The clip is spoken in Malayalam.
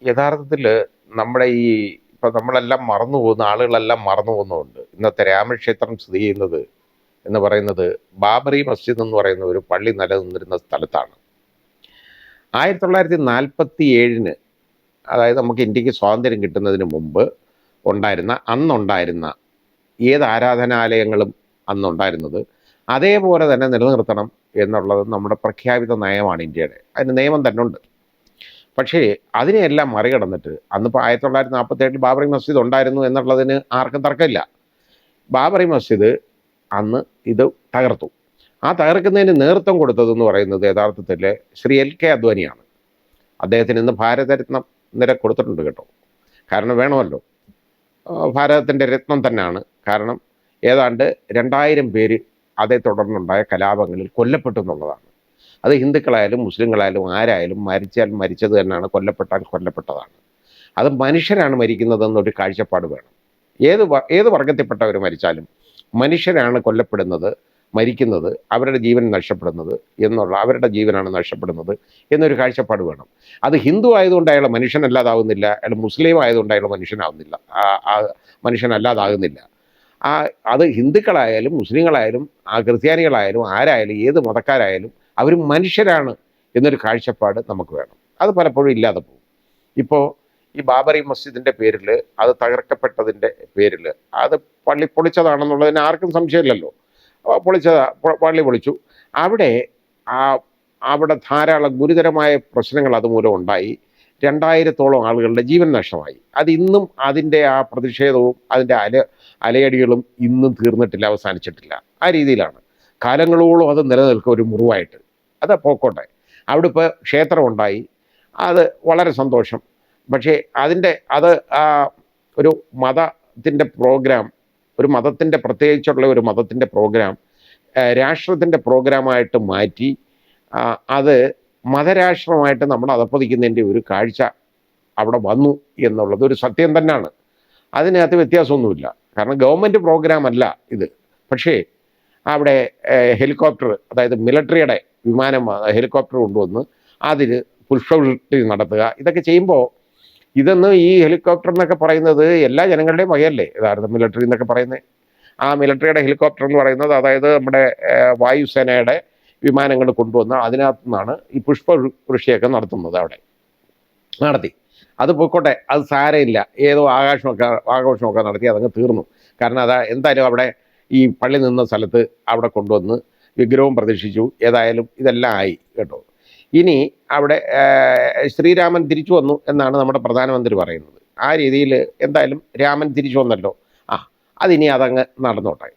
യഥാർത്ഥത്തിൽ നമ്മുടെ ഇപ്പം നമ്മളെല്ലാം മറന്നു പോകുന്ന ആളുകളെല്ലാം മറന്നു പോകുന്നുണ്ട്. ഇന്നത്തെ രാമക്ഷേത്രം സ്ഥിതി ചെയ്യുന്നത് എന്ന് പറയുന്നത് ബാബറി മസ്ജിദ് എന്ന് പറയുന്ന ഒരു പള്ളി നിലനിന്നിരുന്ന സ്ഥലത്താണ്. 1947 അതായത് നമുക്ക് ഇന്ത്യക്ക് സ്വാതന്ത്ര്യം കിട്ടുന്നതിന് മുമ്പ് അന്നുണ്ടായിരുന്ന ഏത് ആരാധനാലയങ്ങളും അന്നുണ്ടായിരുന്നത് അതേപോലെ തന്നെ നിലനിർത്തണം എന്നുള്ളത് നമ്മുടെ പ്രഖ്യാപിത നയമാണ് ഇന്ത്യയുടെ. അതിന് നിയമം തന്നെ ഉണ്ട്. പക്ഷേ അതിനെയെല്ലാം മറികടന്നിട്ട് അന്നിപ്പോൾ 1947 ബാബറി മസ്ജിദ് ഉണ്ടായിരുന്നു എന്നുള്ളതിന് ആർക്കും തർക്കമില്ല. ബാബറി മസ്ജിദ് അന്ന് ഇത് തകർത്തു. ആ തകർക്കുന്നതിന് നേതൃത്വം കൊടുത്തതെന്ന് പറയുന്നത് യഥാർത്ഥത്തിൽ ശ്രീ LK അദ്വാനിയാണ്. അദ്ദേഹത്തിന് ഇന്ന് ഭാരതരത്നം നിര കൊടുത്തിട്ടുണ്ട് കേട്ടോ. കാരണം വേണമല്ലോ, ഭാരതത്തിൻ്റെ രത്നം തന്നെയാണ്. കാരണം ഏതാണ്ട് 2000 പേര് അതേ തുടർന്നുണ്ടായ കലാപങ്ങളിൽ കൊല്ലപ്പെട്ടു എന്നുള്ളതാണ്. അത് ഹിന്ദുക്കളായാലും മുസ്ലിങ്ങളായാലും ആരായാലും മരിച്ചാൽ മരിച്ചത് തന്നെയാണ്, കൊല്ലപ്പെട്ടാൽ കൊല്ലപ്പെട്ടതാണ്. അത് മനുഷ്യരാണ് മരിക്കുന്നതെന്നൊരു കാഴ്ചപ്പാട് വേണം. ഏത് വർഗത്തിൽപ്പെട്ടവർ മരിച്ചാലും മനുഷ്യരാണ് കൊല്ലപ്പെടുന്നത്, മരിക്കുന്നത്, അവരുടെ ജീവൻ നഷ്ടപ്പെടുന്നത് അവരുടെ ജീവനാണ് നഷ്ടപ്പെടുന്നത് എന്നൊരു കാഴ്ചപ്പാട് വേണം. അത് ഹിന്ദു ആയതുകൊണ്ട് അയാൾ മനുഷ്യനല്ലാതാവുന്നില്ല, അയാൾ മുസ്ലിം ആയതുകൊണ്ട് അയാൾ മനുഷ്യനല്ലാതാകുന്നില്ല. അത് ഹിന്ദുക്കളായാലും മുസ്ലിങ്ങളായാലും ക്രിസ്ത്യാനികളായാലും ആരായാലും ഏത് മതക്കാരായാലും അവർ മനുഷ്യരാണ് എന്നൊരു കാഴ്ചപ്പാട് നമുക്ക് വേണം. അത് പലപ്പോഴും ഇല്ലാതെ പോകും. ഇപ്പോൾ ഈ ബാബറി മസ്ജിദിൻ്റെ പേരിൽ, അത് തകർക്കപ്പെട്ടതിൻ്റെ പേരിൽ, അത് പള്ളി പൊളിച്ചതാണെന്നുള്ളതിന് ആർക്കും സംശയമില്ലല്ലോ. പള്ളി പൊളിച്ചു. അവിടെ ധാരാളം ഗുരുതരമായ പ്രശ്നങ്ങൾ അതുമൂലം ഉണ്ടായി. 2000-ഓളം ആളുകളുടെ ജീവൻ നഷ്ടമായി. ഇന്നും അതിൻ്റെ ആ പ്രതിഷേധവും അതിൻ്റെ അലയടികളും ഇന്നും തീർന്നിട്ടില്ല, അവസാനിച്ചിട്ടില്ല. ആ രീതിയിലാണ് കാലങ്ങളോളം അത് നിലനിൽക്കുക, ഒരു മുറിവായിട്ട്. അത് പോക്കോട്ടെ. അവിടെ ഇപ്പോൾ ക്ഷേത്രം ഉണ്ടായി, അത് വളരെ സന്തോഷം. പക്ഷേ ഒരു മതത്തിൻ്റെ പ്രോഗ്രാം, പ്രത്യേകിച്ചുള്ള ഒരു മതത്തിൻ്റെ പ്രോഗ്രാം രാഷ്ട്രത്തിൻ്റെ പ്രോഗ്രാമായിട്ട് മാറ്റി അത് മതരാഷ്ട്രമായിട്ട് നമ്മൾ അധപ്പതിക്കുന്നതിൻ്റെ ഒരു കാഴ്ച അവിടെ വന്നു എന്നുള്ളത് ഒരു സത്യം തന്നെയാണ്. അതിനകത്ത് വ്യത്യാസമൊന്നുമില്ല. കാരണം ഗവൺമെൻറ് പ്രോഗ്രാം അല്ല ഇത്. പക്ഷേ അവിടെ ഹെലികോപ്റ്റർ, അതായത് മിലിറ്ററിയുടെ ഹെലികോപ്റ്റർ കൊണ്ടുവന്ന് അതിൽ പുഷ്പവൃഷ്ടി നടത്തുക, ഇതൊക്കെ ചെയ്യുമ്പോൾ ഈ ഹെലികോപ്റ്റർ എന്നൊക്കെ പറയുന്നത് എല്ലാ ജനങ്ങളുടെയും വകയല്ലേ യഥാർത്ഥ മിലിറ്ററി എന്നൊക്കെ പറയുന്നത്. ആ മിലിറ്ററിയുടെ ഹെലികോപ്റ്റർ എന്ന് പറയുന്നത് അതായത് നമ്മുടെ വായുസേനയുടെ വിമാനങ്ങൾ കൊണ്ടുവന്ന് അതിനകത്തു നിന്നാണ് ഈ പുഷ്പവൃഷ്ടിയൊക്കെ അവിടെ നടത്തി. അത് പോയിക്കോട്ടെ, അത് സാരമില്ല. ഏതോ ആഘോഷമൊക്കെ നടത്തി അതങ്ങ് തീർന്നു. കാരണം എന്തായാലും അവിടെ ഈ പള്ളി നിന്ന സ്ഥലത്ത് അവിടെ കൊണ്ടുവന്ന് വിഗ്രഹവും പ്രതിഷ്ഠിച്ചു. ഏതായാലും ഇതെല്ലാം ആയി കേട്ടോ. ഇനി അവിടെ ശ്രീരാമൻ തിരിച്ചു വന്നു എന്നാണ് നമ്മുടെ പ്രധാനമന്ത്രി പറയുന്നത്. ആ രീതിയിൽ എന്തായാലും രാമൻ തിരിച്ചു വന്നല്ലോ, അതിനി അതങ്ങ് നടന്നോട്ടെ.